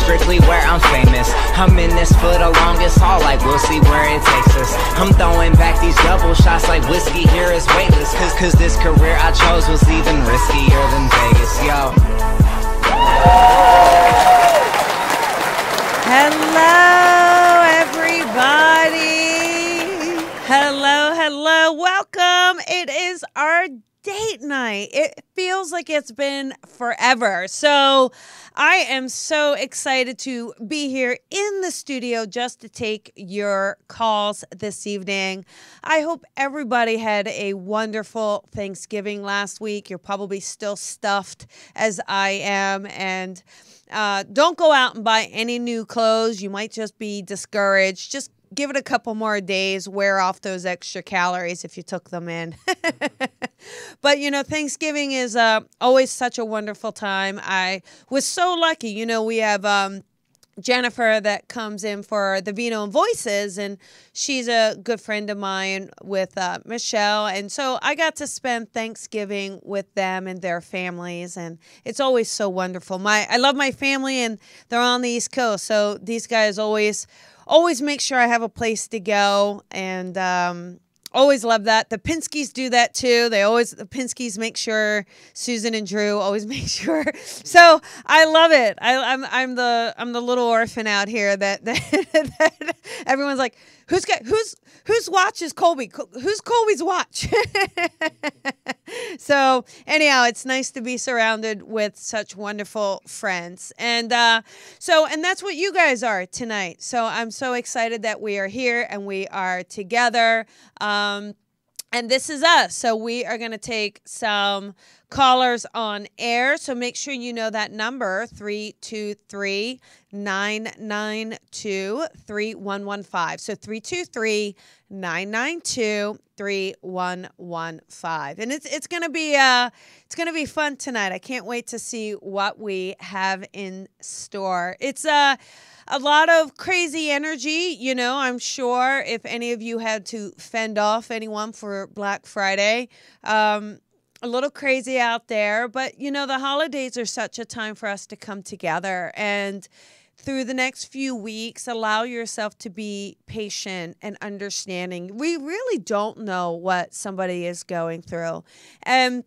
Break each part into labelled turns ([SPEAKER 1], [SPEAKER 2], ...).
[SPEAKER 1] strictly where I'm famous. I'm in this for the longest haul, like we'll see where it takes us. I'm throwing back these double shots like whiskey here is weightless. Cause this career I chose was even riskier than Vegas, yo.
[SPEAKER 2] Hello, everybody. Hello, hello. Welcome. It is our date night. It feels like it's been forever. So I am so excited to be here in the studio just to take your calls this evening. I hope everybody had a wonderful Thanksgiving last week. You're probably still stuffed as I am. And don't go out and buy any new clothes. You might just be discouraged. Just give it a couple more days, wear off those extra calories if you took them in. But, you know, Thanksgiving is always such a wonderful time. I was so lucky. You know, we have Jennifer that comes in for the Vino and Voices, and she's a good friend of mine with Michelle. And so I got to spend Thanksgiving with them and their families, and it's always so wonderful. I love my family, and they're on the East Coast, so these guys always make sure I have a place to go, and always love that. The Pinskys do that too. The Pinskys make sure. Susan and Drew always make sure. So I love it. I'm the little orphan out here that everyone's like, whose watch is Colby? Who's Colby's watch? So anyhow, it's nice to be surrounded with such wonderful friends. And that's what you guys are tonight. So I'm so excited that we are here and we are together. And this is us. So we are going to take some callers on air. So make sure you know that number, 323-992-3115. So 323-992-3115. And it's going to be fun tonight. I can't wait to see what we have in store. It's a lot of crazy energy, you know. I'm sure if any of you had to fend off anyone for Black Friday, a little crazy out there. But, you know, the holidays are such a time for us to come together. And through the next few weeks, allow yourself to be patient and understanding. We really don't know what somebody is going through. And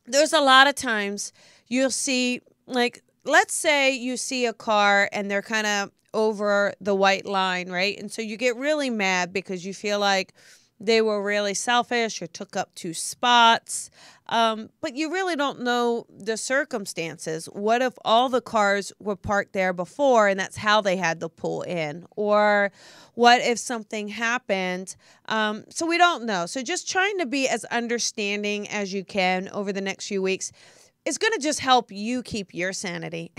[SPEAKER 2] there's a lot of times you'll see, like, let's say you see a car and they're kind of over the white line, right? And so you get really mad because you feel like they were really selfish or took up 2 spots. But you really don't know the circumstances. What if all the cars were parked there before and that's how they had to pull in? Or what if something happened? So we don't know. So just trying to be as understanding as you can over the next few weeks is going to just help you keep your sanity.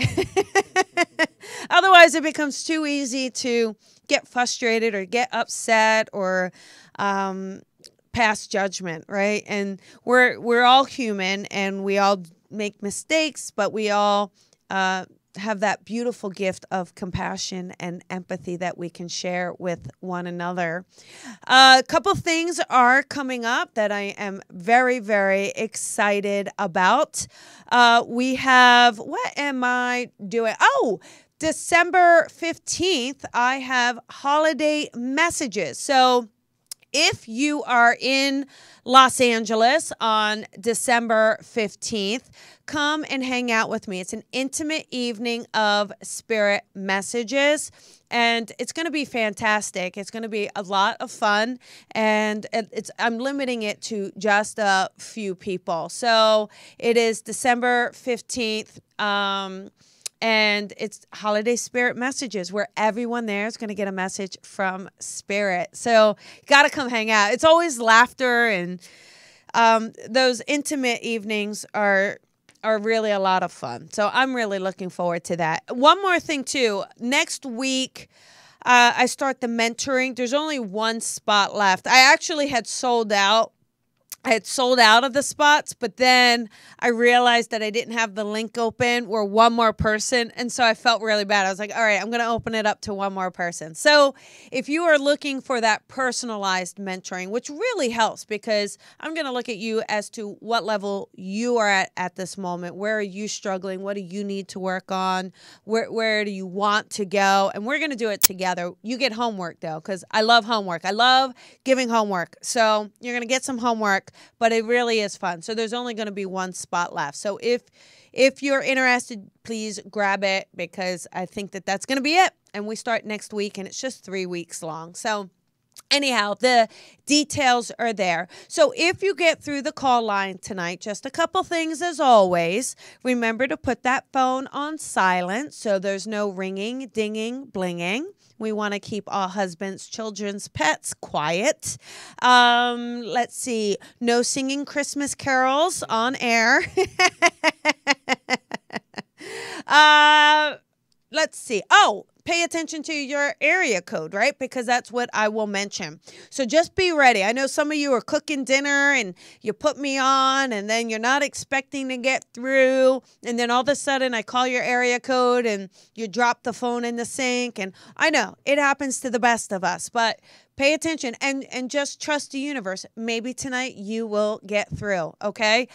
[SPEAKER 2] Otherwise, it becomes too easy to get frustrated or get upset or pass judgment, right? And we're all human and we all make mistakes, but we all have that beautiful gift of compassion and empathy that we can share with one another. A couple things are coming up that I am very, very excited about. We have, what am I doing? Oh, December 15th, I have holiday messages. So if you are in Los Angeles on December 15th, come and hang out with me. It's an intimate evening of spirit messages, and it's going to be fantastic. It's going to be a lot of fun, and I'm limiting it to just a few people. So it is December 15th. And it's holiday spirit messages where everyone there is going to get a message from spirit. So you got to come hang out. It's always laughter, and those intimate evenings are really a lot of fun. So I'm really looking forward to that. One more thing too. Next week, I start the mentoring. There's only 1 spot left. I actually had sold out I had sold out of the spots, but then I realized that I didn't have the link open or one more person. And so I felt really bad. I was like, all right, I'm going to open it up to one more person. So if you are looking for that personalized mentoring, which really helps because I'm going to look at you as to what level you are at this moment. Where are you struggling? What do you need to work on? Where do you want to go? And we're going to do it together. You get homework though, because I love homework. I love giving homework. So you're going to get some homework, but it really is fun. So there's only going to be one spot left. So if you're interested, please grab it because I think that that's going to be it. And we start next week and it's just 3 weeks long. So anyhow, the details are there. So if you get through the call line tonight, just a couple things as always. Remember to put that phone on silent so there's no ringing, dinging, blinging. We want to keep our husbands, children's, pets quiet. Let's see. No singing Christmas carols on air. Let's see. Oh, pay attention to your area code, right? Because that's what I will mention. So just be ready. I know some of you are cooking dinner and you put me on and then you're not expecting to get through. And then all of a sudden I call your area code and you drop the phone in the sink. And I know it happens to the best of us, but pay attention and just trust the universe. Maybe tonight you will get through. Okay.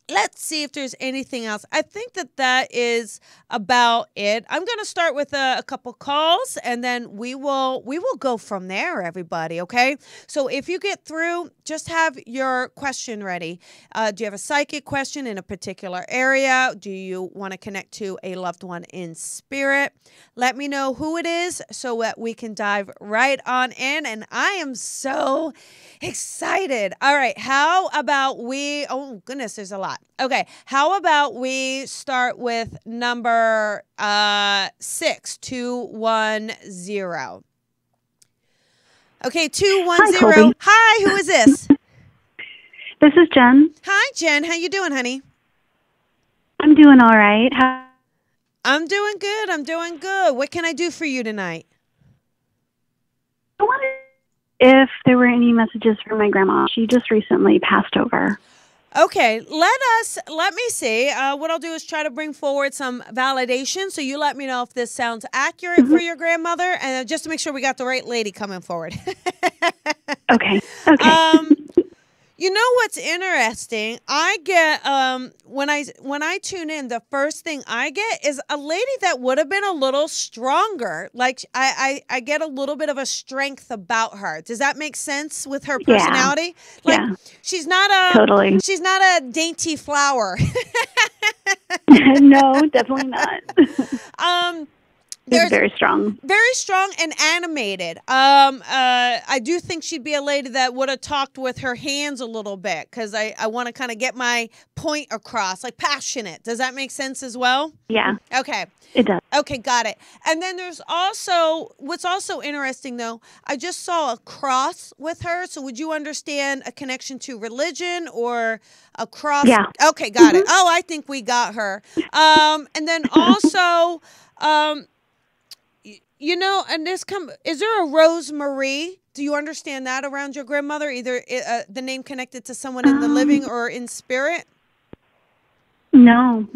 [SPEAKER 2] Let's see if there's anything else. I think that is about it. I'm going to start with a couple calls, and then we will go from there, everybody, okay? So if you get through, just have your question ready. Do you have a psychic question in a particular area? Do you want to connect to a loved one in spirit? Let me know who it is so that we can dive right on in, and I am so excited. All right, how about we, oh goodness, there's a lot. Okay, how about we start with number 6210. Okay, 210. Hi, who is this?
[SPEAKER 3] This is Jen.
[SPEAKER 2] Hi, Jen. How you doing, honey?
[SPEAKER 3] I'm doing all right.
[SPEAKER 2] I'm doing good. I'm doing good. What can I do for you tonight?
[SPEAKER 3] I wondered if there were any messages from my grandma. She just recently passed over.
[SPEAKER 2] Okay, let me see. What I'll do is try to bring forward some validation. So you let me know if this sounds accurate for your grandmother, and just to make sure we got the right lady coming forward.
[SPEAKER 3] Okay.
[SPEAKER 2] You know what's interesting? I get when I tune in, the first thing I get is a lady that would have been a little stronger. Like I get a little bit of a strength about her. Does that make sense with her personality? Like she's not a dainty flower.
[SPEAKER 3] No, definitely not.
[SPEAKER 2] There's
[SPEAKER 3] very strong
[SPEAKER 2] and animated. I do think she'd be a lady that would have talked with her hands a little bit because I want to kind of get my point across, like passionate. Does that make sense as well?
[SPEAKER 3] Yeah.
[SPEAKER 2] Okay.
[SPEAKER 3] It does.
[SPEAKER 2] Okay, got it. And then there's also, what's also interesting though, I just saw a cross with her. So would you understand a connection to religion or a cross?
[SPEAKER 3] Yeah.
[SPEAKER 2] Okay, got it. Oh, I think we got her. And then also, you know, and is there a Rosemary? Do you understand that around your grandmother? Either the name connected to someone in the living or in spirit?
[SPEAKER 3] No.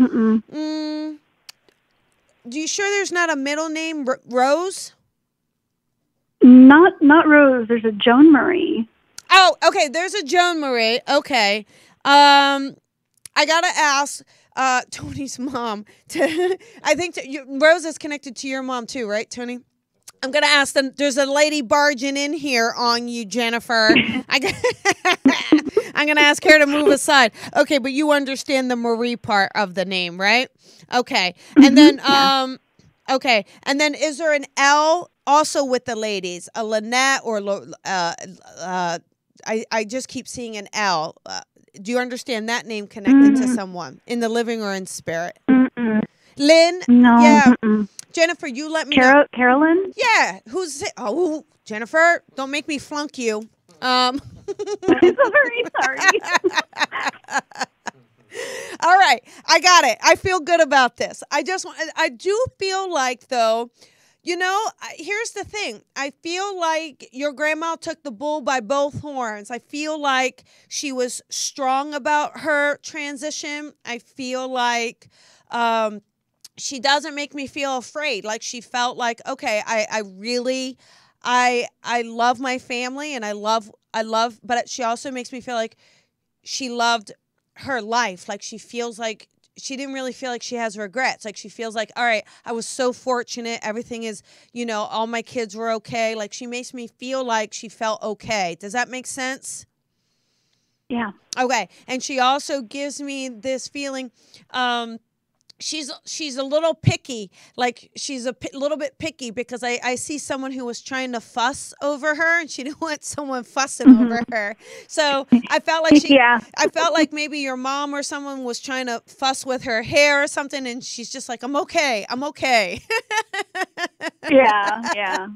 [SPEAKER 2] Do you sure there's not a middle name, Rose?
[SPEAKER 3] Not Rose. There's a Joan Marie.
[SPEAKER 2] Oh, okay. There's a Joan Marie. Okay. I gotta ask Tony's mom. I think Rose is connected to your mom too, right, Tony? I'm gonna ask them. There's a lady barging in here on you, Jennifer. I'm gonna ask her to move aside. Okay, but you understand the Marie part of the name, right? Okay, and then okay, and then is there an L also with the ladies? A Lynette or I just keep seeing an L. Do you understand that name connected to someone in the living or in spirit? Lynn?
[SPEAKER 3] No.
[SPEAKER 2] Yeah. Jennifer, you let me know.
[SPEAKER 3] Carolyn?
[SPEAKER 2] Yeah. Who's it? Oh, Jennifer, don't make me flunk you.
[SPEAKER 3] I'm so very sorry.
[SPEAKER 2] All right. I got it. I feel good about this. I do feel like, though, Here's the thing. I feel like your grandma took the bull by both horns. I feel like she was strong about her transition. I feel like she doesn't make me feel afraid. Like she felt like, okay, I really love my family and I love, but she also makes me feel like she loved her life. Like she feels like she didn't really feel like she has regrets. Like she feels like, all right, I was so fortunate. Everything is, all my kids were okay. Like she makes me feel like she felt okay. Does that make sense?
[SPEAKER 3] Yeah.
[SPEAKER 2] Okay. And she also gives me this feeling, she's a little picky, like she's a little bit picky because I see someone who was trying to fuss over her and she didn't want someone fussing over her. So I felt like I felt like maybe your mom or someone was trying to fuss with her hair or something and she's just like, I'm okay.
[SPEAKER 3] Yeah.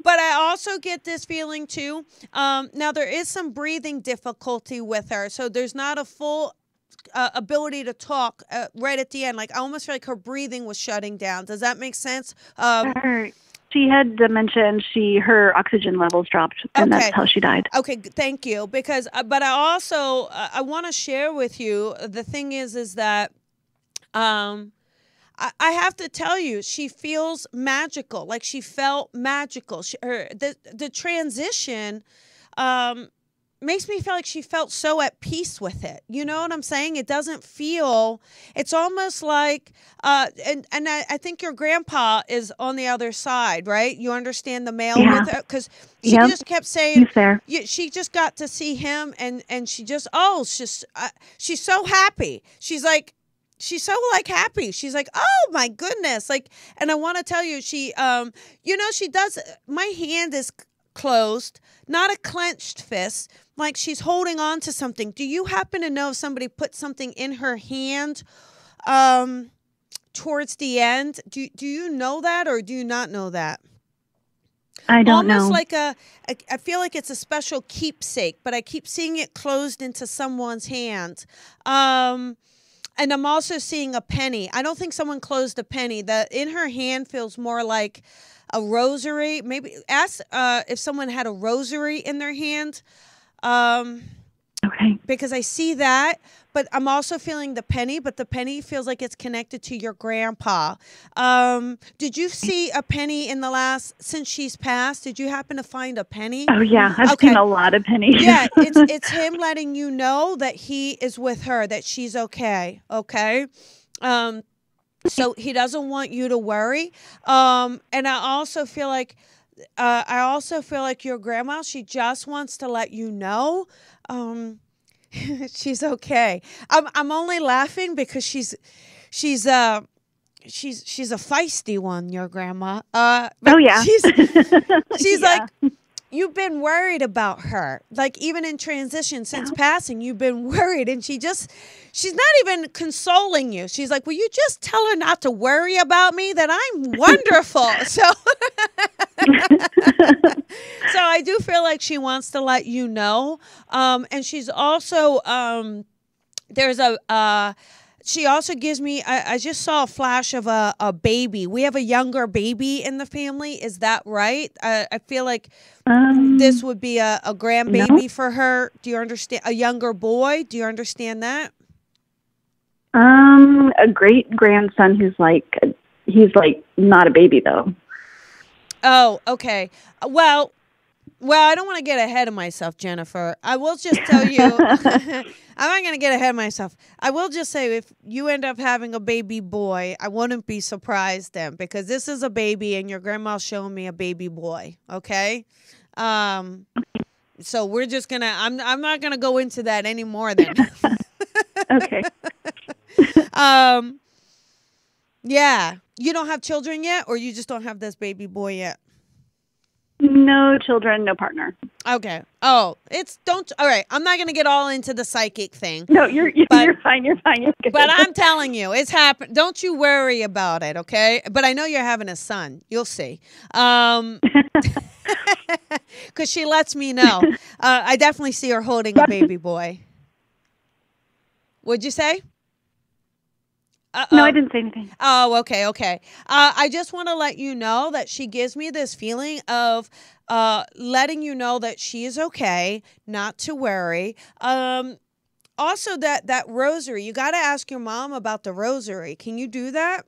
[SPEAKER 2] But I also get this feeling too. Now there is some breathing difficulty with her. So there's not a full ability to talk right at the end. Like I almost feel like her breathing was shutting down. Does that make sense?
[SPEAKER 3] She had dementia and her oxygen levels dropped, and that's how she died.
[SPEAKER 2] Okay, thank you. Because, but I also I want to share with you. The thing is that I have to tell you, she feels magical. Like she felt magical. The transition makes me feel like she felt so at peace with it. You know what I'm saying? It doesn't feel, it's almost like, and I think your grandpa is on the other side, right? You understand the male with her? Because she just kept saying, she just got to see him and she just, she's so happy. She's so happy. She's like, oh my goodness. Like, and I want to tell you, she does, my hand is closed, not a clenched fist, like she's holding on to something. Do you happen to know if somebody put something in her hand towards the end? Do you know that or do you not know that?
[SPEAKER 3] I don't know.
[SPEAKER 2] Almost like I feel like it's a special keepsake, but I keep seeing it closed into someone's hand. And I'm also seeing a penny. I don't think someone closed a penny. The in her hand feels more like a rosary. Maybe ask if someone had a rosary in their hand.
[SPEAKER 3] Okay.
[SPEAKER 2] Because I see that, but I'm also feeling the penny, but the penny feels like it's connected to your grandpa. Did you see a penny since she's passed? Did you happen to find a penny?
[SPEAKER 3] Oh yeah, I've seen a lot of pennies.
[SPEAKER 2] Yeah, it's him letting you know that he is with her, that she's okay. Okay. So he doesn't want you to worry. And I also feel like your grandma, she just wants to let you know she's okay. I'm only laughing because she's a feisty one, your grandma. She's like, you've been worried about her. Like even in transition since passing, you've been worried. And she's not even consoling you. She's like, will you just tell her not to worry about me, that I'm wonderful. So I do feel like she wants to let you know. And she's also, she also gives me, I just saw a flash of a baby. We have a younger baby in the family. Is that right? I feel like this would be a grandbaby for her. Do you understand? A younger boy. Do you understand that?
[SPEAKER 3] A great grandson he's not a baby though.
[SPEAKER 2] Oh, okay. Well, I don't want to get ahead of myself, Jennifer. I will just tell you, I'm not going to get ahead of myself. I will just say if you end up having a baby boy, I wouldn't be surprised then, because this is a baby and your grandma's showing me a baby boy. Okay. So we're just going to, I'm not going to go into that anymore then.
[SPEAKER 3] Okay.
[SPEAKER 2] Yeah. You don't have children yet, or you just don't have this baby boy yet?
[SPEAKER 3] No children, no partner.
[SPEAKER 2] Okay. Oh, all right. I'm not going to get all into the psychic thing.
[SPEAKER 3] No, you're fine. You're fine. You're good.
[SPEAKER 2] But I'm telling you, it's happened. Don't you worry about it. Okay. But I know you're having a son. You'll see. Because she lets me know. I definitely see her holding a baby boy. What'd you say?
[SPEAKER 3] No, I didn't say anything.
[SPEAKER 2] Oh, okay, okay. I just want to let you know that she gives me this feeling of letting you know that she is okay, not to worry. Also, that rosary, you got to ask your mom about the rosary. Can you do that?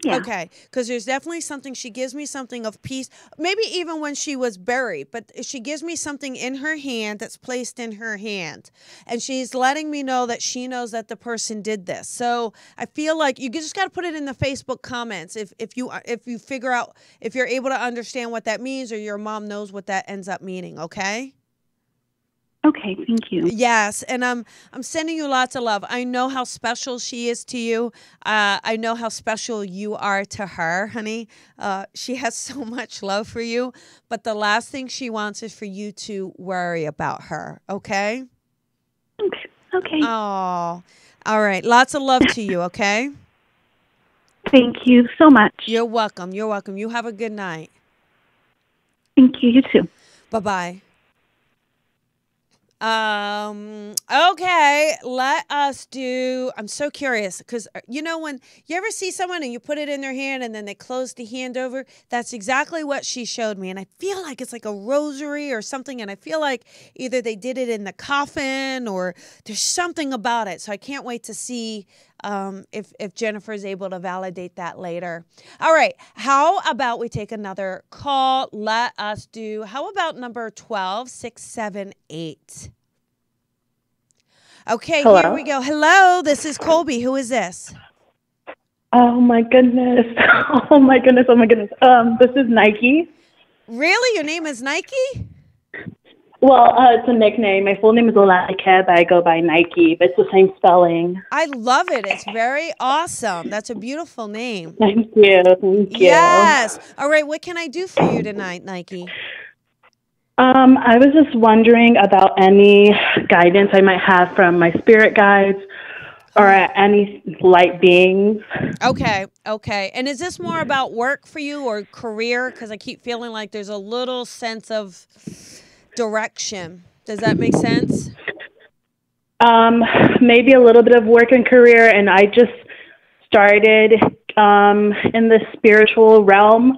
[SPEAKER 3] Yeah.
[SPEAKER 2] Okay, because there's definitely something. She gives me something of peace, maybe even when she was buried, but she gives me something in her hand that's placed in her hand. And she's letting me know that she knows that the person did this. So I feel like you just got to put it in the Facebook comments if you figure out, if you're able to understand what that means, or your mom knows what that ends up meaning, okay?
[SPEAKER 3] Okay, thank you.
[SPEAKER 2] Yes, and I'm sending you lots of love. I know how special she is to you. I know how special you are to her, honey. She has so much love for you, but the last thing she wants is for you to worry about her, okay?
[SPEAKER 3] Okay.
[SPEAKER 2] Oh, all right. Lots of love to you, okay?
[SPEAKER 3] Thank you so much.
[SPEAKER 2] You're welcome. You're welcome. You have a good night.
[SPEAKER 3] Thank you. You too.
[SPEAKER 2] Bye-bye. Okay, let us do, I'm so curious because you know when you ever see someone and you put it in their hand and then they close the hand over, that's exactly what she showed me. And I feel like it's like a rosary or something, and I feel like either they did it in the coffin or there's something about it. So I can't wait to see if Jennifer is able to validate that later. All right, how about we take another call? Let us do, how about number 12678? Okay,
[SPEAKER 4] Hello?
[SPEAKER 2] Here we go. Hello, this is Colby. Who is this?
[SPEAKER 4] Oh my goodness. Oh my goodness. Oh my goodness. This is Nike.
[SPEAKER 2] Really? Your name is Nike?
[SPEAKER 4] Well, it's a nickname. My full name is Olanike, but I go by Nike, but it's the same spelling.
[SPEAKER 2] I love it. It's very awesome. That's a beautiful name.
[SPEAKER 4] Thank you. Thank you.
[SPEAKER 2] Yes. All right, what can I do for you tonight, Nike?
[SPEAKER 4] I was just wondering about any guidance I might have from my spirit guides or any light beings.
[SPEAKER 2] Okay. And is this more about work for you or career? Because I keep feeling like there's a little sense of direction. Does that make sense?
[SPEAKER 4] Maybe a little bit of work and career, and I just started in the spiritual realm.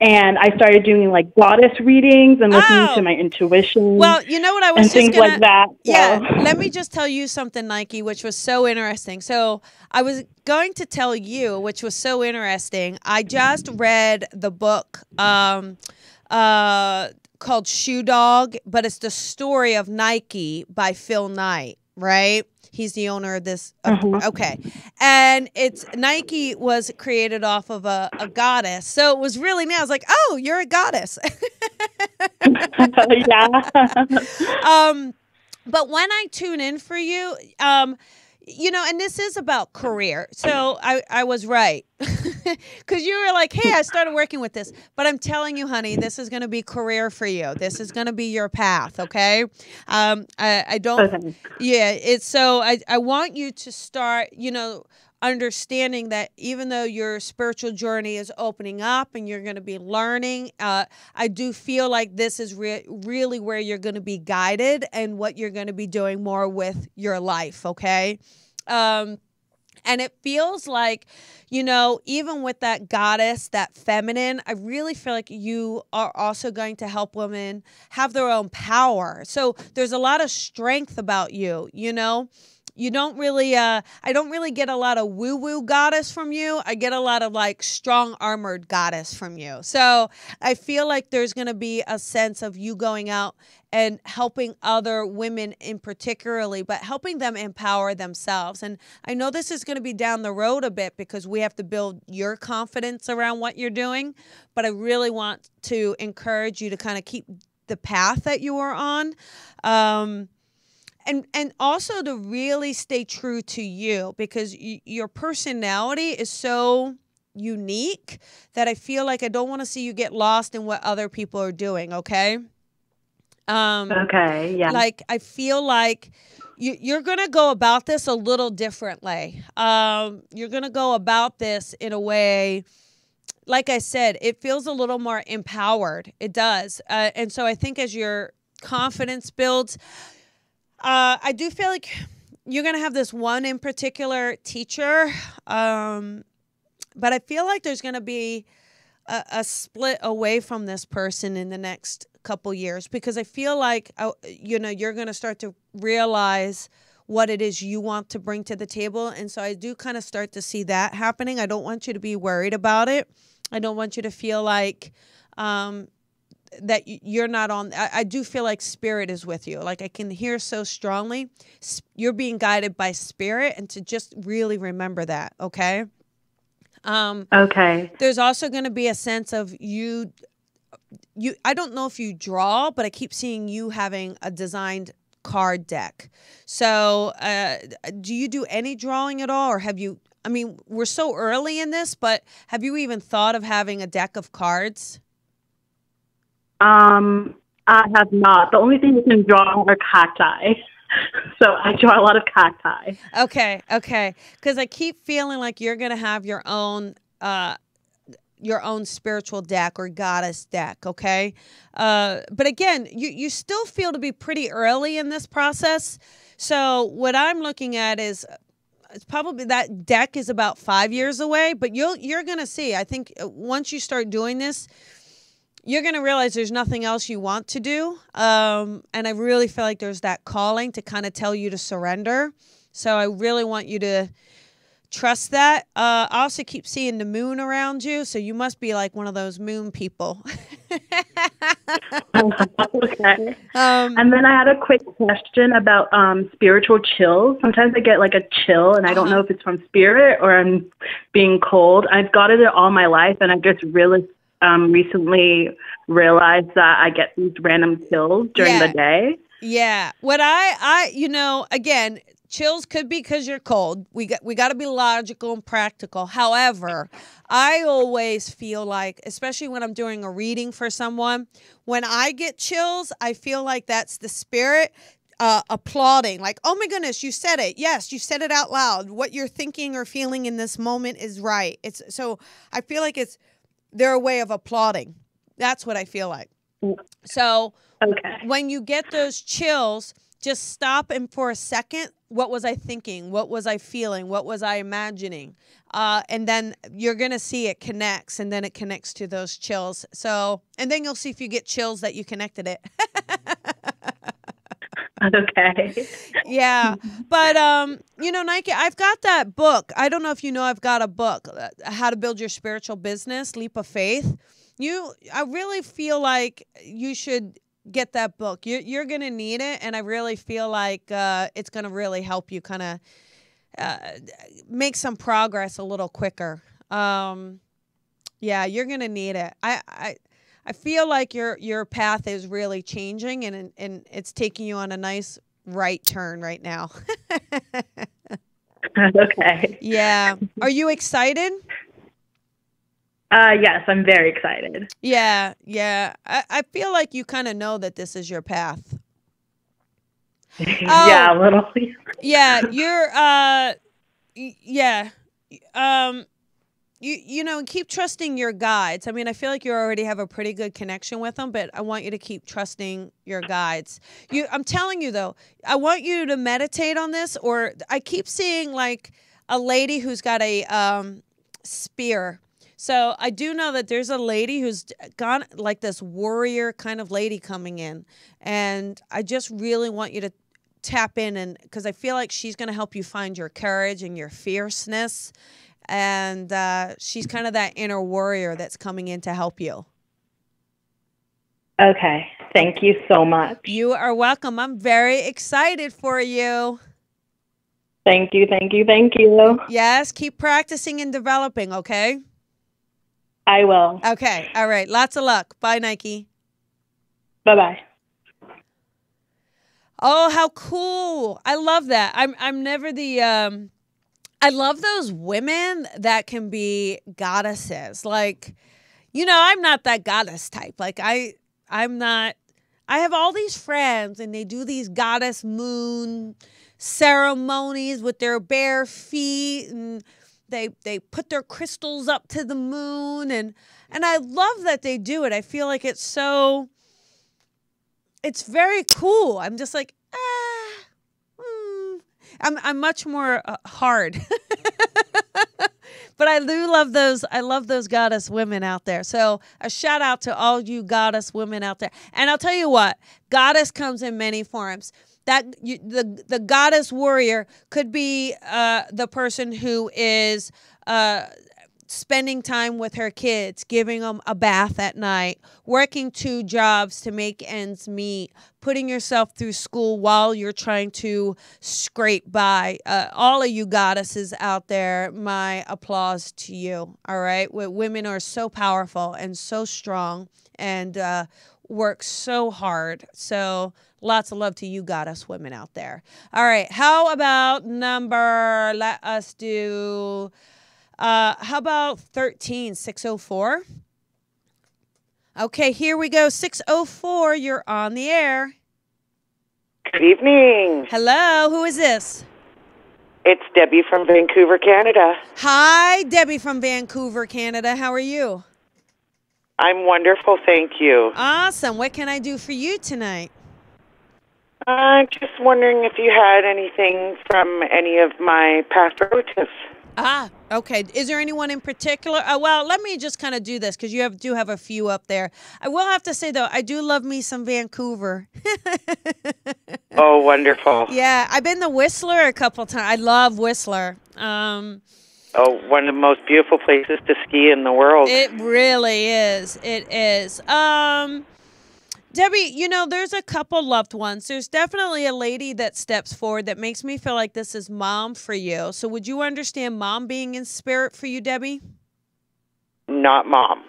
[SPEAKER 4] And I started doing like goddess readings and listening to my intuition.
[SPEAKER 2] Well, you know what I was
[SPEAKER 4] and things like that. So.
[SPEAKER 2] Yeah, let me just tell you something, Nike, which was so interesting. So I was going to tell you, which was so interesting. I just read the book called Shoe Dog, but it's the story of Nike by Phil Knight, right? He's the owner of this. Okay. And it's Nike was created off of a goddess. So it was really neat. I was like, oh, you're a goddess.
[SPEAKER 4] Yeah.
[SPEAKER 2] But when I tune in for you, you know, and this is about career. So I was right. Because you were like, hey, I started working with this. But I'm telling you, honey, this is going to be career for you. This is going to be your path, okay? I don't,
[SPEAKER 4] Okay.
[SPEAKER 2] Yeah, it's so, I want you to start, you know, understanding that even though your spiritual journey is opening up and you're going to be learning, I do feel like this is really where you're going to be guided and what you're going to be doing more with your life, okay? And it feels like, you know, even with that goddess, that feminine, I really feel like you are also going to help women have their own power. So there's a lot of strength about you, you know? You don't really, I don't really get a lot of woo-woo goddess from you. I get a lot of like strong armored goddess from you. So I feel like there's going to be a sense of you going out and helping other women in particularly, but helping them empower themselves. And I know this is going to be down the road a bit because we have to build your confidence around what you're doing. But I really want to encourage you to kind of keep the path that you are on. And also to really stay true to you because your personality is so unique that I feel like I don't want to see you get lost in what other people are doing, okay?
[SPEAKER 4] Okay, yeah.
[SPEAKER 2] Like, I feel like you're going to go about this a little differently. You're going to go about this in a way, like I said, it feels a little more empowered. It does. And so I think as your confidence builds, I do feel like you're going to have this one in particular teacher, but I feel like there's going to be a split away from this person in the next couple years, because I feel like, you know, you're going to start to realize what it is you want to bring to the table. And so I do kind of start to see that happening. I don't want you to be worried about it. I don't want you to feel like that you're not on. I do feel like spirit is with you. Like I can hear so strongly you're being guided by spirit, and to just really remember that. Okay.
[SPEAKER 4] Okay.
[SPEAKER 2] There's also going to be a sense of you, I don't know if you draw, but I keep seeing you having a designed card deck. So, do you do any drawing at all, or have you, I mean, we're so early in this, but have you even thought of having a deck of cards?
[SPEAKER 4] I have not. The only thing you can draw are cacti. So I draw a lot of cacti.
[SPEAKER 2] Okay. Because I keep feeling like you're going to have your own spiritual deck or goddess deck, okay? But again, you still feel to be pretty early in this process. So what I'm looking at is it's probably that deck is about 5 years away, but you're going to see. I think once you start doing this, you're going to realize there's nothing else you want to do. And I really feel like there's that calling to kind of tell you to surrender. So I really want you to trust that. I also keep seeing the moon around you. So you must be like one of those moon people.
[SPEAKER 4] Okay. And then I had a quick question about spiritual chills. Sometimes I get like a chill, and I don't know if it's from spirit or I'm being cold. I've got it all my life, and I've just really recently realized that I get these random chills during the day.
[SPEAKER 2] Yeah. What I you know, again, chills could be because you're cold. We got to be logical and practical. However, I always feel like, especially when I'm doing a reading for someone, when I get chills, I feel like that's the spirit applauding. Like, oh my goodness, you said it. Yes, you said it out loud. What you're thinking or feeling in this moment is right. So I feel like they're a way of applauding. That's what I feel like. So when you get those chills, just stop and for a second, what was I thinking? What was I feeling? What was I imagining? And then you're going to see it connects, and then it connects to those chills. So, and then you'll see if you get chills that you connected it.
[SPEAKER 4] Okay.
[SPEAKER 2] Yeah. But, you know, Nike, I've got that book. I don't know if you know, I've got a book, How to Build Your Spiritual Business, Leap of Faith. I really feel like you should get that book. You're going to need it. And I really feel like it's going to really help you kind of make some progress a little quicker. Yeah, you're going to need it. I feel like your path is really changing, and it's taking you on a nice right turn right now.
[SPEAKER 4] Okay.
[SPEAKER 2] Yeah. Are you excited?
[SPEAKER 4] Yes, I'm very excited.
[SPEAKER 2] Yeah. I feel like you kind of know that this is your path.
[SPEAKER 4] Yeah, a little.
[SPEAKER 2] Yeah, you're yeah. You know, keep trusting your guides. I mean, I feel like you already have a pretty good connection with them, but I want you to keep trusting your guides. I'm telling you, though, I want you to meditate on this, or I keep seeing like a lady who's got a spear. So I do know that there's a lady who's got like this warrior kind of lady coming in, and I just really want you to tap in, and because I feel like she's going to help you find your courage and your fierceness. And she's kind of that inner warrior that's coming in to help you.
[SPEAKER 4] Okay. Thank you so much.
[SPEAKER 2] You are welcome. I'm very excited for you.
[SPEAKER 4] Thank you.
[SPEAKER 2] Yes. Keep practicing and developing, okay?
[SPEAKER 4] I will.
[SPEAKER 2] Okay. All right. Lots of luck. Bye, Nike.
[SPEAKER 4] Bye-bye.
[SPEAKER 2] Oh, how cool. I love that. I'm never the... I love those women that can be goddesses. Like, you know, I'm not that goddess type. Like, I'm not. I have all these friends, and they do these goddess moon ceremonies with their bare feet, and they put their crystals up to the moon, and I love that they do it. I feel like it's very cool. I'm just like, I'm much more hard. But I do love those. I love those goddess women out there. So a shout out to all you goddess women out there. And I'll tell you what, goddess comes in many forms. The goddess warrior could be the person who is spending time with her kids, giving them a bath at night, working 2 jobs to make ends meet, putting yourself through school while you're trying to scrape by. All of you goddesses out there, my applause to you. All right. Women are so powerful and so strong and work so hard. So lots of love to you goddess women out there. All right. How about let us do... how about 604? Okay, here we go. 604, you're on the air.
[SPEAKER 5] Good evening.
[SPEAKER 2] Hello, who is this?
[SPEAKER 5] It's Debbie from Vancouver, Canada.
[SPEAKER 2] Hi, Debbie from Vancouver, Canada. How are you?
[SPEAKER 5] I'm wonderful, thank you.
[SPEAKER 2] Awesome. What can I do for you tonight?
[SPEAKER 5] I'm just wondering if you had anything from any of my past relatives.
[SPEAKER 2] Okay. Is there anyone in particular? Well, let me just kind of do this because you do have a few up there. I will have to say, though, I do love me some Vancouver.
[SPEAKER 5] Oh, wonderful.
[SPEAKER 2] Yeah, I've been to Whistler a couple times. I love Whistler.
[SPEAKER 5] One of the most beautiful places to ski in the world.
[SPEAKER 2] It really is. It is. Debbie, there's a couple loved ones. There's definitely a lady that steps forward that makes me feel like this is mom for you. So would you understand mom being in spirit for you, Debbie?
[SPEAKER 5] Not mom.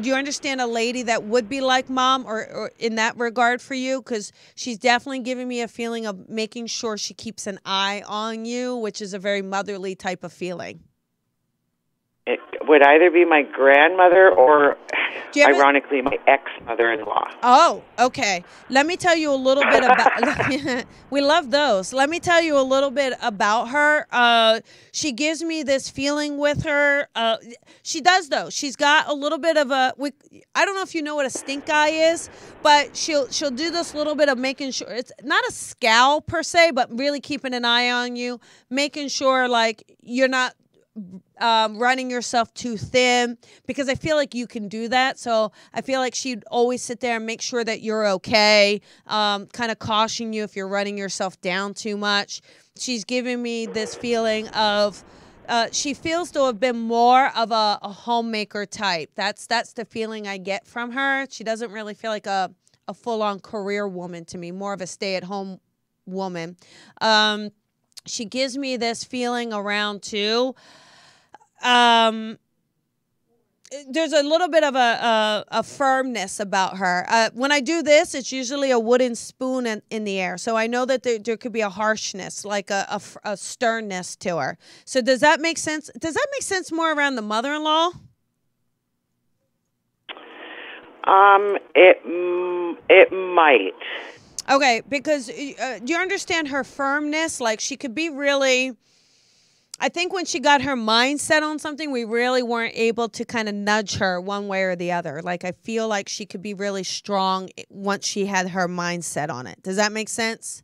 [SPEAKER 2] Do you understand a lady that would be like mom or in that regard for you? Because she's definitely giving me a feeling of making sure she keeps an eye on you, which is a very motherly type of feeling.
[SPEAKER 5] It would either be my grandmother or, ironically, my ex-mother-in-law.
[SPEAKER 2] Oh, okay. Let me tell you a little bit about... We love those. Let me tell you a little bit about her. She gives me this feeling with her. She does, though. She's got a little bit of a... I don't know if you know what a stink eye is, but she'll do this little bit of making sure... It's not a scowl, per se, but really keeping an eye on you, making sure, like, you're not... running yourself too thin, because I feel like you can do that. So I feel like she'd always sit there and make sure that you're okay, kind of caution you if you're running yourself down too much. She's giving me this feeling of she feels to have been more of a homemaker type. That's the feeling I get from her. She doesn't really feel like a full-on career woman to me, more of a stay-at-home woman. She gives me this feeling around too. There's a little bit of a firmness about her. When I do this, it's usually a wooden spoon in the air. So I know that there could be a harshness, like a sternness to her. So does that make sense? Does that make sense more around the mother-in-law?
[SPEAKER 5] It might.
[SPEAKER 2] Okay, because do you understand her firmness? Like, she could be really... I think when she got her mind set on something, we really weren't able to kind of nudge her one way or the other. Like, I feel like she could be really strong once she had her mind set on it. Does that make sense?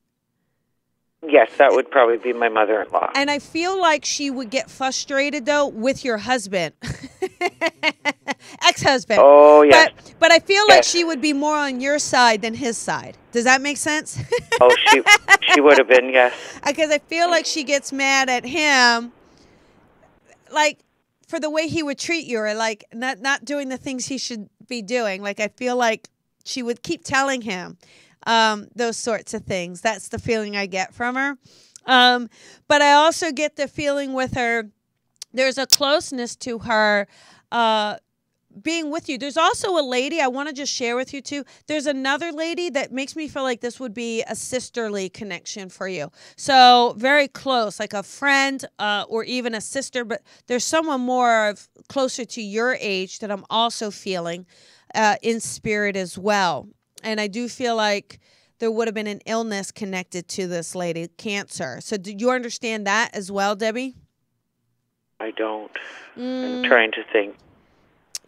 [SPEAKER 5] Yes, that would probably be my mother-in-law.
[SPEAKER 2] And I feel like she would get frustrated, though, with your husband. Ex-husband.
[SPEAKER 5] Oh, yes.
[SPEAKER 2] But I feel like she would be more on your side than his side. Does that make sense?
[SPEAKER 5] Oh, she would have been, yes.
[SPEAKER 2] Because I feel like she gets mad at him, like, for the way he would treat you, or, like, not doing the things he should be doing. Like, I feel like she would keep telling him those sorts of things. That's the feeling I get from her. But I also get the feeling with her, there's a closeness to her being with you. There's also a lady I want to just share with you too. There's another lady that makes me feel like this would be a sisterly connection for you. So very close, like a friend or even a sister, but there's someone more closer to your age that I'm also feeling in spirit as well. And I do feel like there would have been an illness connected to this lady, cancer. So do you understand that as well, Debbie?
[SPEAKER 5] I don't. I'm trying to think.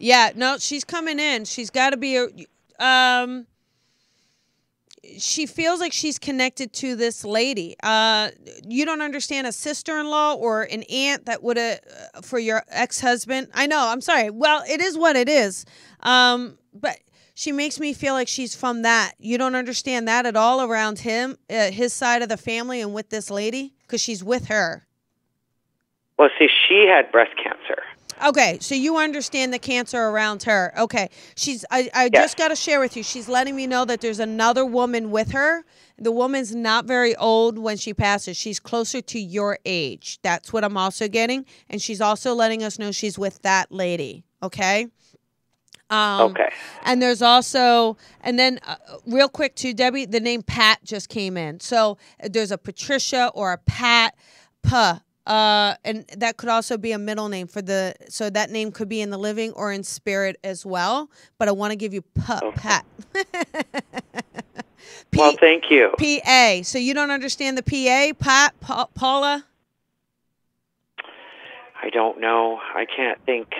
[SPEAKER 2] Yeah, no, she's coming in. She's got to be she feels like she's connected to this lady. You don't understand a sister-in-law or an aunt that would have for your ex-husband. I know. I'm sorry. Well, it is what it is. But she makes me feel like she's from that. You don't understand that at all around him, his side of the family, and with this lady because she's with her.
[SPEAKER 5] Well, see, she had breast cancer.
[SPEAKER 2] Okay, so you understand the cancer around her. Okay, I just got to share with you. She's letting me know that there's another woman with her. The woman's not very old when she passes. She's closer to your age. That's what I'm also getting. And she's also letting us know she's with that lady. Okay?
[SPEAKER 5] Okay.
[SPEAKER 2] And there's also, and then real quick too, Debbie, the name Pat just came in. So there's a Patricia or a Pat, and that could also be a middle name so that name could be in the living or in spirit as well. But I want to give you Pat.
[SPEAKER 5] Well, thank you.
[SPEAKER 2] PA. So you don't understand the PA, Pat, Paula?
[SPEAKER 5] I don't know. I can't think.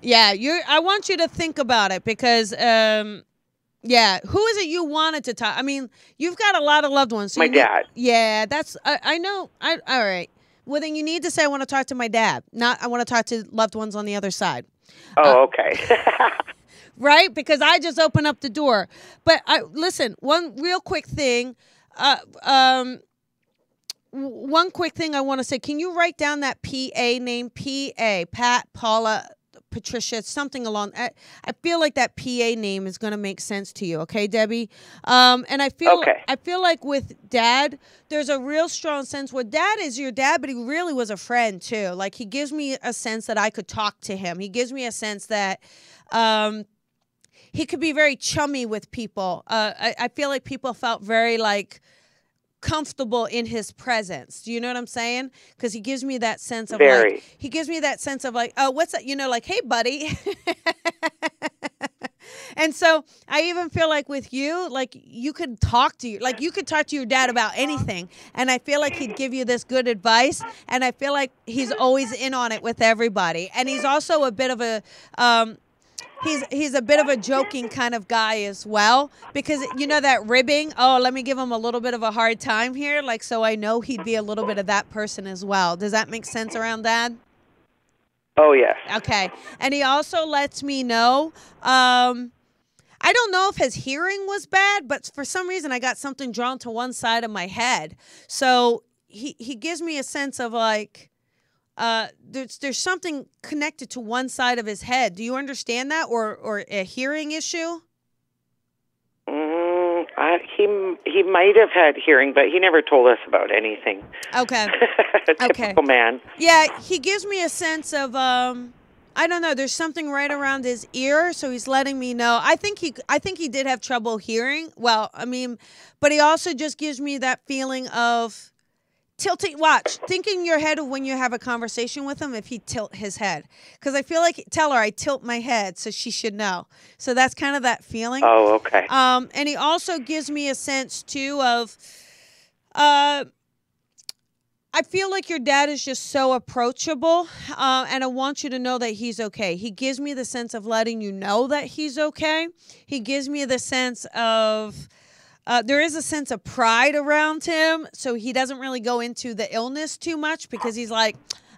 [SPEAKER 2] Yeah, I want you to think about it because, who is it you wanted to talk? I mean, you've got a lot of loved ones. So
[SPEAKER 5] my dad.
[SPEAKER 2] Yeah, that's, I know. All right. Well, then you need to say, I want to talk to my dad, not I want to talk to loved ones on the other side.
[SPEAKER 5] Oh, okay.
[SPEAKER 2] Right? Because I just opened up the door. But listen, one real quick thing. One quick thing I want to say. Can you write down that PA name? PA, Pat, Paula, Patricia, something along. I feel like that PA name is going to make sense to you, okay, Debbie? And I feel like with Dad, there's a real strong sense where Dad is your dad, but he really was a friend too. Like he gives me a sense that I could talk to him. He gives me a sense that he could be very chummy with people. I feel like people felt very like comfortable in his presence. Do you know what I'm saying? Because he gives me that sense of like, he gives me that sense of like, oh, what's that? You know, like, hey, buddy. And so I even feel like with you, like you could talk to your dad about anything. And I feel like he'd give you this good advice. And I feel like he's always in on it with everybody. And he's also a bit of a, He's a bit of a joking kind of guy as well, because you know that ribbing, oh, let me give him a little bit of a hard time here, like, so I know he'd be a little bit of that person as well. Does that make sense around Dad?
[SPEAKER 5] Oh, yes.
[SPEAKER 2] Okay. And he also lets me know, I don't know if his hearing was bad, but for some reason I got something drawn to one side of my head. So he gives me a sense of like, there's something connected to one side of his head. Do you understand that, or a hearing issue?
[SPEAKER 5] He might have had hearing, but he never told us about anything.
[SPEAKER 2] Okay.
[SPEAKER 5] Typical man.
[SPEAKER 2] Yeah, he gives me a sense of I don't know. There's something right around his ear, so he's letting me know. I think he did have trouble hearing. Well, I mean, but he also just gives me that feeling of tilting. Watch, think in your head of when you have a conversation with him if he tilt his head, because I feel like tell her I tilt my head, so she should know. So that's kind of that feeling.
[SPEAKER 5] Oh, okay.
[SPEAKER 2] And he also gives me a sense too of, I feel like your dad is just so approachable, and I want you to know that he's okay. He gives me the sense of letting you know that he's okay. He gives me the sense of. There is a sense of pride around him, so he doesn't really go into the illness too much because he's like,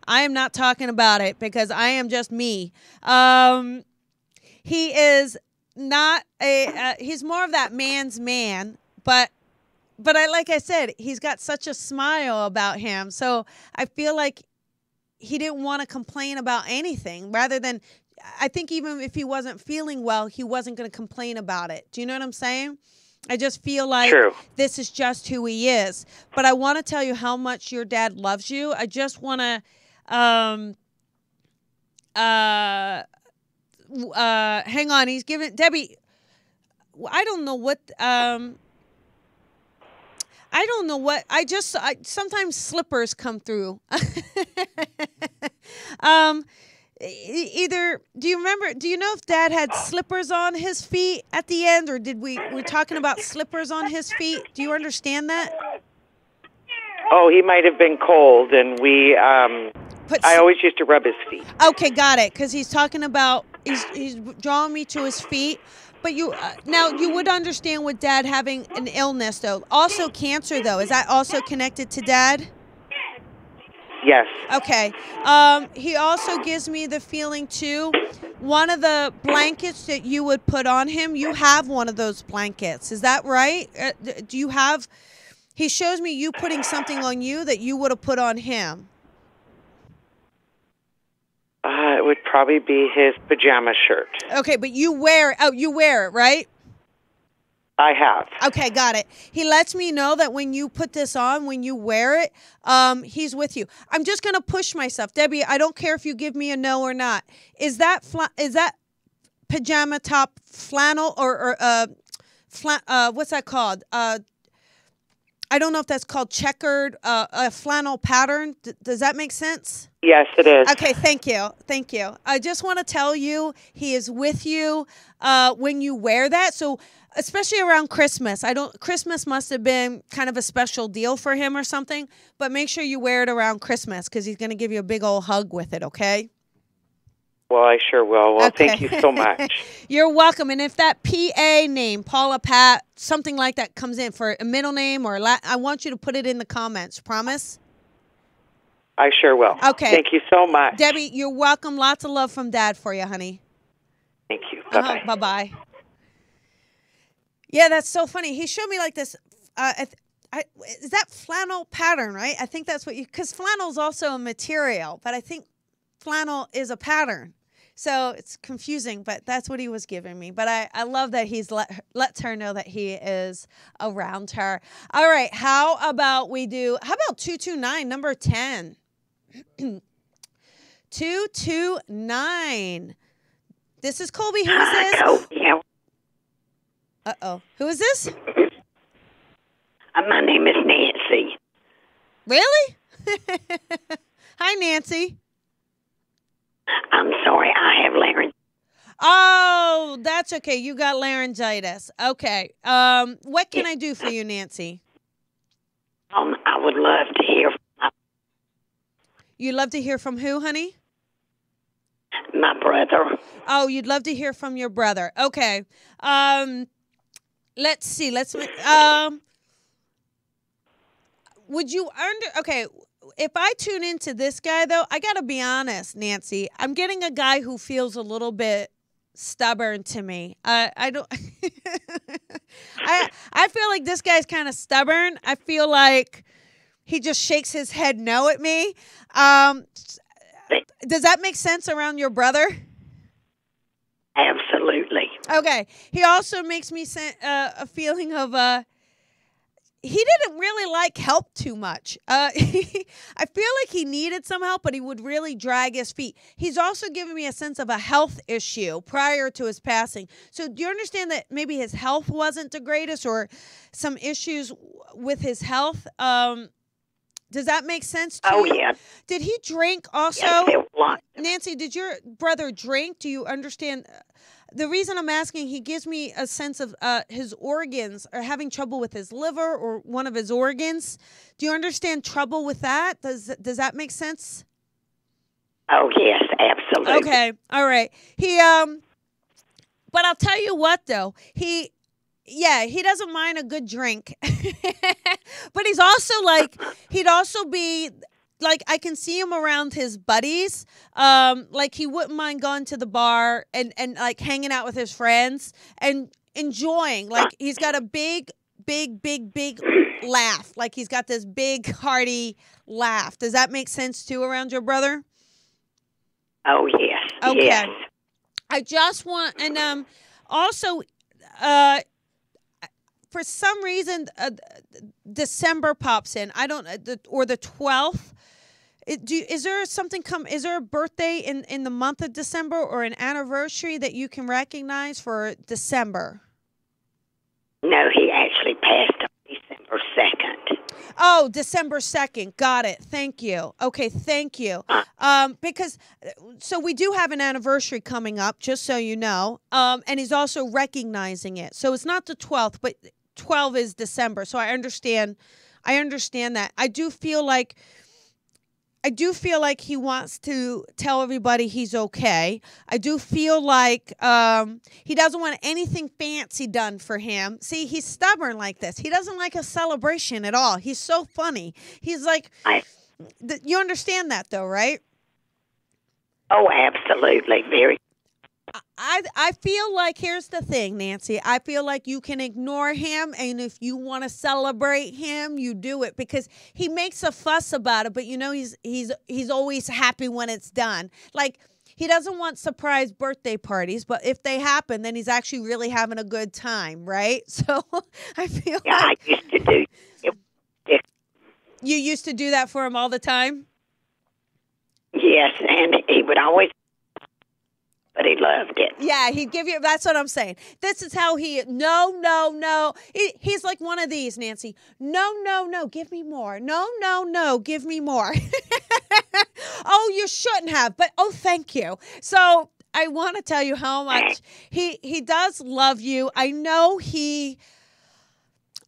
[SPEAKER 2] I am not talking about it because I am just me. He is not he's more of that man's man, but like I said, he's got such a smile about him. So I feel like he didn't want to complain about anything rather than, I think even if he wasn't feeling well, he wasn't going to complain about it. Do you know what I'm saying? I just feel like this is just who he is. But I want to tell you how much your dad loves you. I just want to hang on. He's giving Debbie. I don't know what. Sometimes slippers come through. Either do you know if Dad had slippers on his feet at the end, or we're talking about slippers on his feet? Do you understand that?
[SPEAKER 5] Oh, he might have been cold, and I always used to rub his feet.
[SPEAKER 2] Okay, got it. Because he's talking about he's drawing me to his feet, But you now you would understand with Dad having an illness, though. Also, cancer, though. Is that also connected to Dad?
[SPEAKER 5] Yes.
[SPEAKER 2] Okay. He also gives me the feeling, too, one of the blankets that you would put on him, you have one of those blankets. Is that right? Do you have... He shows me you putting something on you that you would have put on him.
[SPEAKER 5] It would probably be his pajama shirt.
[SPEAKER 2] Okay, but you wear it, right?
[SPEAKER 5] I have.
[SPEAKER 2] Okay, got it. He lets me know that when you put this on, when you wear it, he's with you. I'm just going to push myself. Debbie, I don't care if you give me a no or not. Is that pajama top flannel or what's that called? I don't know if that's called checkered, a flannel pattern. Does that make sense?
[SPEAKER 5] Yes, it is.
[SPEAKER 2] Okay, thank you. Thank you. I just want to tell you he is with you when you wear that. So especially around Christmas. Christmas must have been kind of a special deal for him or something, but make sure you wear it around Christmas because he's going to give you a big old hug with it, okay?
[SPEAKER 5] Well, I sure will. Well,
[SPEAKER 2] okay.
[SPEAKER 5] Thank you so much.
[SPEAKER 2] You're welcome. And if that PA name, Paula, Pat, something like that comes in for a middle name or I want you to put it in the comments. Promise?
[SPEAKER 5] I sure will.
[SPEAKER 2] Okay.
[SPEAKER 5] Thank you so much.
[SPEAKER 2] Debbie, you're welcome. Lots of love from Dad for you, honey.
[SPEAKER 5] Thank you. Bye-bye.
[SPEAKER 2] Bye-bye. Yeah, that's so funny. He showed me like this. Is that flannel pattern, right? I think that's what because flannel is also a material, but I think flannel is a pattern. So it's confusing, but that's what he was giving me. But I love that he's lets her know that he is around her. All right, how about 229, number 10? 229. This is Colby. Who is this?
[SPEAKER 6] Yeah.
[SPEAKER 2] Uh-oh. Who is this?
[SPEAKER 6] My name is Nancy.
[SPEAKER 2] Really? Hi, Nancy.
[SPEAKER 6] I'm sorry, I have laryngitis.
[SPEAKER 2] Oh, that's okay. You got laryngitis. Okay. What can I do for you, Nancy?
[SPEAKER 6] I would love to hear from
[SPEAKER 2] You'd love to hear from who, honey?
[SPEAKER 6] my brother.
[SPEAKER 2] Oh, you'd love to hear from your brother. Okay. Let's see. Would you okay, if I tune into this guy, though, I got to be honest, Nancy. I'm getting a guy who feels a little bit stubborn to me. I don't. I feel like this guy's kind of stubborn. I feel like he just shakes his head no at me. Does that make sense around your brother?
[SPEAKER 6] Absolutely.
[SPEAKER 2] Okay. He also makes me a feeling of he didn't really like help too much. I feel like he needed some help, but he would really drag his feet. He's also given me a sense of a health issue prior to his passing. So do you understand that maybe his health wasn't the greatest or some issues with his health? Does that make sense to you?
[SPEAKER 6] Oh, yeah.
[SPEAKER 2] Did he drink also?
[SPEAKER 6] Yes,
[SPEAKER 2] Nancy, did your brother drink? Do you understand? The reason I'm asking, he gives me a sense of his organs are having trouble with his liver or one of his organs. Do you understand trouble with that? Does that make sense?
[SPEAKER 6] Oh, yes, absolutely.
[SPEAKER 2] Okay. All right. But I'll tell you what, though. He doesn't mind a good drink. But he's also he'd also be like, I can see him around his buddies. Like he wouldn't mind going to the bar and like hanging out with his friends and enjoying. Like he's got a big laugh. Like he's got this big hearty laugh. Does that make sense too around your brother?
[SPEAKER 6] Oh, yes.
[SPEAKER 2] Okay.
[SPEAKER 6] Yes.
[SPEAKER 2] I just want, and also, for some reason, December pops in. I don't, or the 12th. Is there something is there a birthday in the month of December or an anniversary that you can recognize for December?
[SPEAKER 6] No, he actually passed on December 2nd.
[SPEAKER 2] Oh, December 2nd. Got it. Thank you. Okay, thank you. Because, so we do have an anniversary coming up, just so you know. And he's also recognizing it. So it's not the 12th, but 12 is December. So I understand that. I do feel like I do feel like he wants to tell everybody he's okay. I do feel like he doesn't want anything fancy done for him. See, he's stubborn like this. He doesn't like a celebration at all. He's so funny. He's like, you understand that though, right?
[SPEAKER 6] Oh, absolutely. Very.
[SPEAKER 2] I feel like, here's the thing, Nancy. I feel like you can ignore him, and if you want to celebrate him, you do it, because he makes a fuss about it, but you know he's always happy when it's done. Like, he doesn't want surprise birthday parties, but if they happen, then he's actually really having a good time, right? So I feel like
[SPEAKER 6] I used to do it.
[SPEAKER 2] You used to do that for him all the time?
[SPEAKER 6] Yes, and he would always, but he loved it.
[SPEAKER 2] Yeah, he'd give you, that's what I'm saying. This is how no. He's like one of these, Nancy. No, give me more. No, give me more. Oh, you shouldn't have, but oh, thank you. So I want to tell you how much he does love you. I know he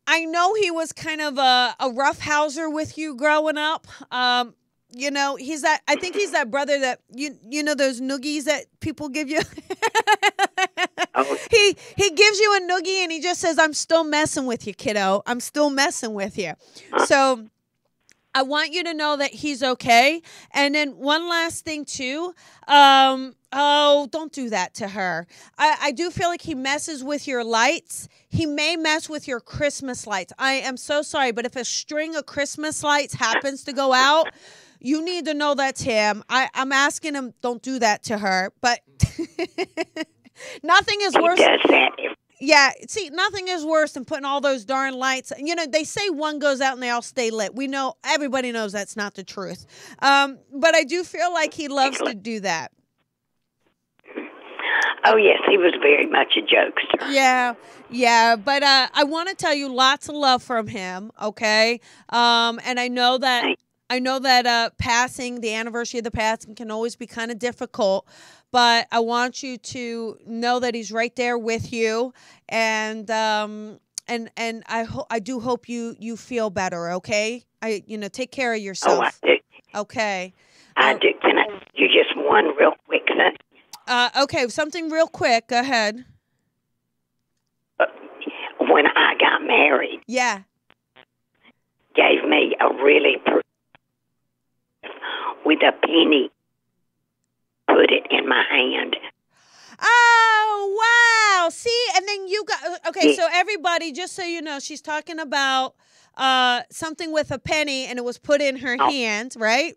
[SPEAKER 2] was kind of a roughhouser with you growing up. You know, I think he's that brother that, you know, those noogies that people give you.
[SPEAKER 6] Oh.
[SPEAKER 2] He gives you a noogie and he just says, I'm still messing with you, kiddo. I'm still messing with you. So I want you to know that he's okay. And then one last thing too. Don't do that to her. I do feel like he messes with your lights. He may mess with your Christmas lights. I am so sorry, but if a string of Christmas lights happens to go out, you need to know that's him. I'm asking him, don't do that to her. But nothing is worse.
[SPEAKER 6] He does that.
[SPEAKER 2] Yeah, see, nothing is worse than putting all those darn lights. You know, they say one goes out and they all stay lit. We know, everybody knows that's not the truth. But I do feel like he loves to do that.
[SPEAKER 6] Oh, yes, he was very much a jokester.
[SPEAKER 2] Yeah, but I want to tell you lots of love from him, okay? And I know that passing, the anniversary of the passing can always be kind of difficult, but I want you to know that he's right there with you, and I do hope you feel better, okay? Take care of yourself.
[SPEAKER 6] Oh, I do.
[SPEAKER 2] Okay.
[SPEAKER 6] I do. Can I do just one real quick thing?
[SPEAKER 2] Okay, something real quick. Go ahead.
[SPEAKER 6] When I got married,
[SPEAKER 2] Yeah.
[SPEAKER 6] gave me a really with a penny, put it in my hand.
[SPEAKER 2] Oh, wow. See, and then you got, okay, so everybody, just so you know, she's talking about something with a penny, and it was put in her hand, right?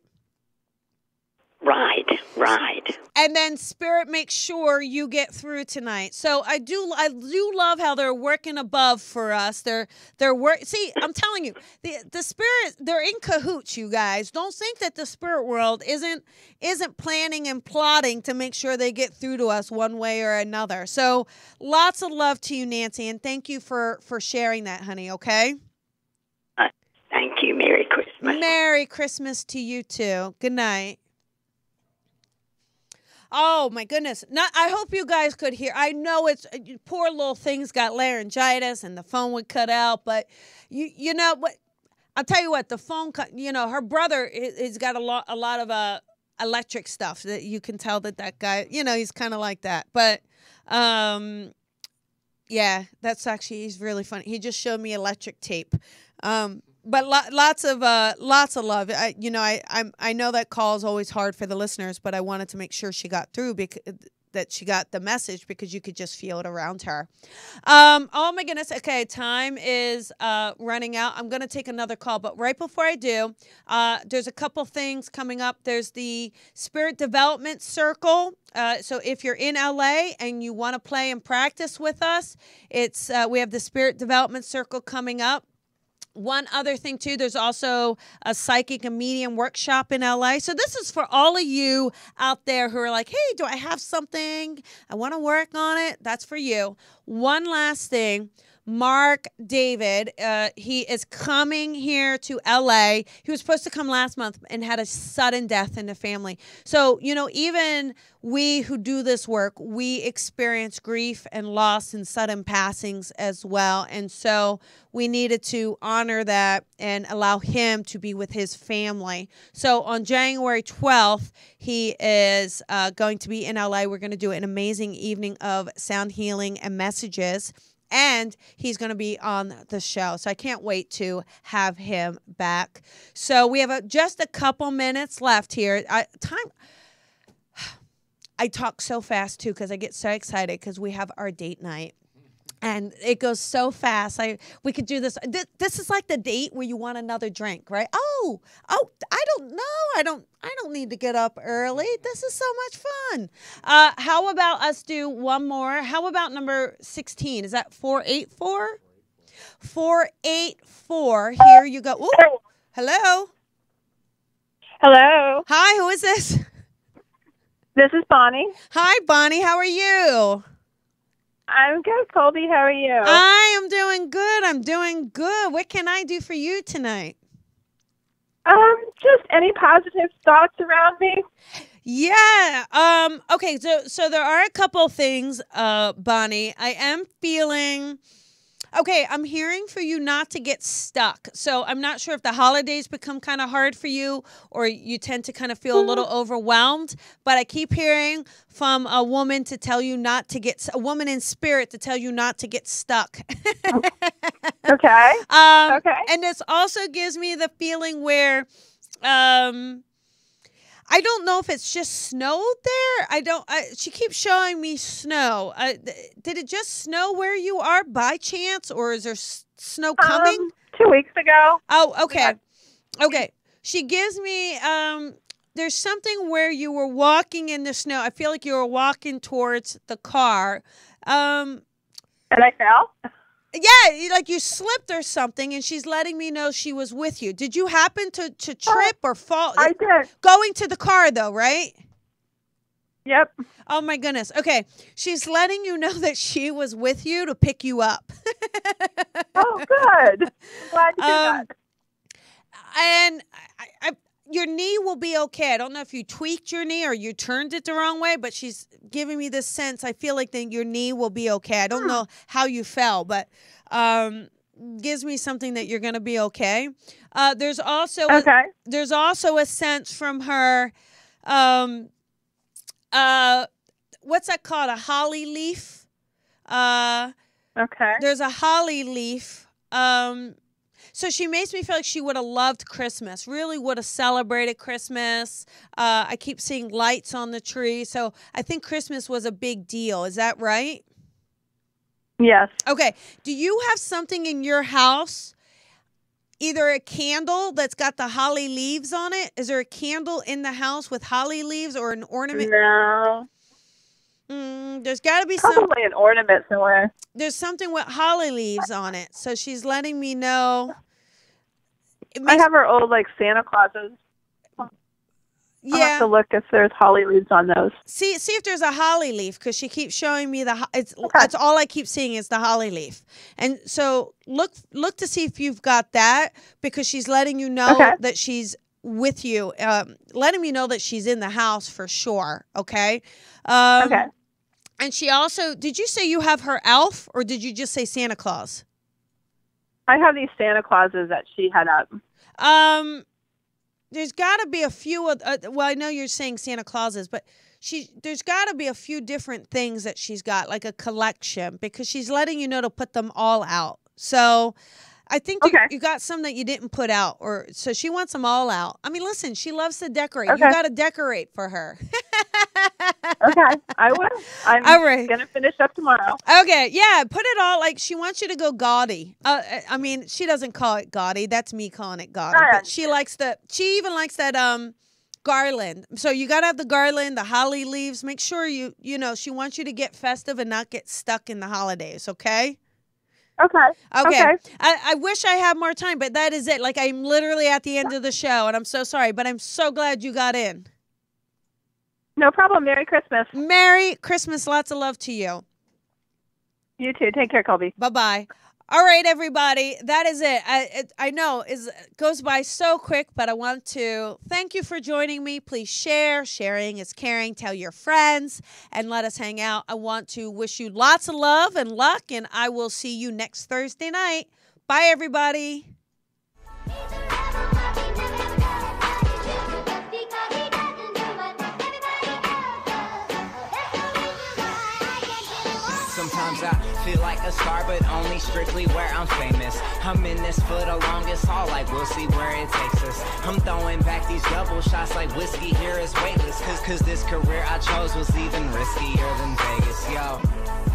[SPEAKER 6] Right.
[SPEAKER 2] And then Spirit makes sure you get through tonight. So I do love how they're working above for us. They're See, I'm telling you, the Spirit, they're in cahoots, you guys. Don't think that the spirit world isn't planning and plotting to make sure they get through to us one way or another. So lots of love to you, Nancy, and thank you for sharing that, honey, okay?
[SPEAKER 6] Thank you. Merry Christmas.
[SPEAKER 2] Merry Christmas to you too. Good night. Oh, my goodness. I hope you guys could hear. I know it's poor little thing's got laryngitis and the phone would cut out, but you know what? I'll tell you what, the phone cut, her brother has got a lot of electric stuff that you can tell that guy, he's kind of like that. But yeah, he's really funny. He just showed me electric tape. But lots of love. I know that call is always hard for the listeners, but I wanted to make sure she got through that she got the message, because you could just feel it around her. Oh my goodness. Okay, time is running out. I'm going to take another call, but right before I do, there's a couple things coming up. There's the Spirit Development Circle. So if you're in LA and you want to play and practice with us, we have the Spirit Development Circle coming up. One other thing, too, there's also a psychic and medium workshop in LA. So this is for all of you out there who are like, hey, do I have something? I want to work on it. That's for you. One last thing. Mark David. He is coming here to LA. He was supposed to come last month and had a sudden death in the family. So, even we who do this work, we experience grief and loss and sudden passings as well. And so we needed to honor that and allow him to be with his family. So on January 12th, he is going to be in LA. We're going to do an amazing evening of sound healing and messages. And he's going to be on the show. So I can't wait to have him back. So we have just a couple minutes left here. I talk so fast, too, because I get so excited because we have our date night. And it goes so fast. We could do this. This is like the date where you want another drink, right? Oh, I don't know. I don't need to get up early. This is so much fun. How about us do one more? How about number 16? Is that 484? 484. Here you go. Ooh. Hello.
[SPEAKER 7] Hello.
[SPEAKER 2] Hi, who is this?
[SPEAKER 7] This is Bonnie.
[SPEAKER 2] Hi, Bonnie. How are you?
[SPEAKER 7] I'm good, Colby. How are you?
[SPEAKER 2] I am doing good. I'm doing good. What can I do for you tonight?
[SPEAKER 7] Just any positive thoughts around me?
[SPEAKER 2] Yeah. Okay. So there are a couple things, Bonnie. I am feeling. Okay, I'm hearing for you not to get stuck. So I'm not sure if the holidays become kind of hard for you or you tend to kind of feel a little overwhelmed. But I keep hearing from a woman to tell you not to get, a woman in spirit to tell you not to get stuck.
[SPEAKER 7] Okay. Okay.
[SPEAKER 2] And this also gives me the feeling where I don't know if it's just snowed there. She keeps showing me snow. Did it just snow where you are by chance, or is there snow coming?
[SPEAKER 7] 2 weeks ago.
[SPEAKER 2] Oh, okay. Okay. She gives me, there's something where you were walking in the snow. I feel like you were walking towards the car.
[SPEAKER 7] And I fell?
[SPEAKER 2] Yeah, like you slipped or something, and she's letting me know she was with you. Did you happen to trip or fall?
[SPEAKER 7] I did.
[SPEAKER 2] Going to the car, though, right?
[SPEAKER 7] Yep.
[SPEAKER 2] Oh, my goodness. Okay. She's letting you know that she was with you to pick you up.
[SPEAKER 7] Oh, good. I'm glad you did that.
[SPEAKER 2] And your knee will be okay. I don't know if you tweaked your knee or you turned it the wrong way, but she's giving me this sense. I feel like your knee will be okay. I don't know how you fell, but gives me something that you're going to be okay. There's also there's also a sense from her. What's that called? A holly leaf.
[SPEAKER 7] Okay.
[SPEAKER 2] There's a holly leaf. So she makes me feel like she would have loved Christmas, really would have celebrated Christmas. I keep seeing lights on the tree. So I think Christmas was a big deal. Is that right?
[SPEAKER 7] Yes.
[SPEAKER 2] Okay. Do you have something in your house, either a candle that's got the holly leaves on it? Is there a candle in the house with holly leaves or an ornament?
[SPEAKER 7] No.
[SPEAKER 2] There's got to be
[SPEAKER 7] probably an ornament somewhere.
[SPEAKER 2] There's something with holly leaves on it. So she's letting me know.
[SPEAKER 7] I have her old Santa Clauses.
[SPEAKER 2] Yeah.
[SPEAKER 7] I'll have to look if there's holly leaves on those.
[SPEAKER 2] See if there's a holly leaf, because she keeps showing me that's all I keep seeing is the holly leaf. And so look to see if you've got that, because she's letting you know that she's with you, letting me know that she's in the house for sure. Okay.
[SPEAKER 7] Okay.
[SPEAKER 2] And she also, did you say you have her elf, or did you just say Santa Claus?
[SPEAKER 7] I have these Santa Clauses that she had up.
[SPEAKER 2] There's got to be a few. Well, I know you're saying Santa Clauses, but there's got to be a few different things that she's got, like a collection, because she's letting you know to put them all out. So I think you got some that you didn't put out, so she wants them all out. I mean, listen, she loves to decorate. You got to decorate for her.
[SPEAKER 7] Okay, I will. I'm going to finish up tomorrow.
[SPEAKER 2] Okay, yeah, put it all, she wants you to go gaudy. I mean, she doesn't call it gaudy. That's me calling it gaudy. But she even likes that garland. So you got to have the garland, the holly leaves. Make sure she wants you to get festive and not get stuck in the holidays, okay?
[SPEAKER 7] Okay.
[SPEAKER 2] I wish I had more time, but that is it. I'm literally at the end of the show, and I'm so sorry, but I'm so glad you got in.
[SPEAKER 7] No problem. Merry Christmas.
[SPEAKER 2] Merry Christmas. Lots of love to you.
[SPEAKER 7] You too. Take care, Colby.
[SPEAKER 2] Bye-bye. All right, everybody, that is it. I know it goes by so quick, but I want to thank you for joining me. Please share. Sharing is caring. Tell your friends and let us hang out. I want to wish you lots of love and luck, and I will see you next Thursday night. Bye, everybody.
[SPEAKER 1] Sometimes I feel like a star, but only strictly where I'm famous. I'm in this for the longest haul, like we'll see where it takes us. I'm throwing back these double shots like whiskey here is weightless. Cause this career I chose was even riskier than Vegas, yo.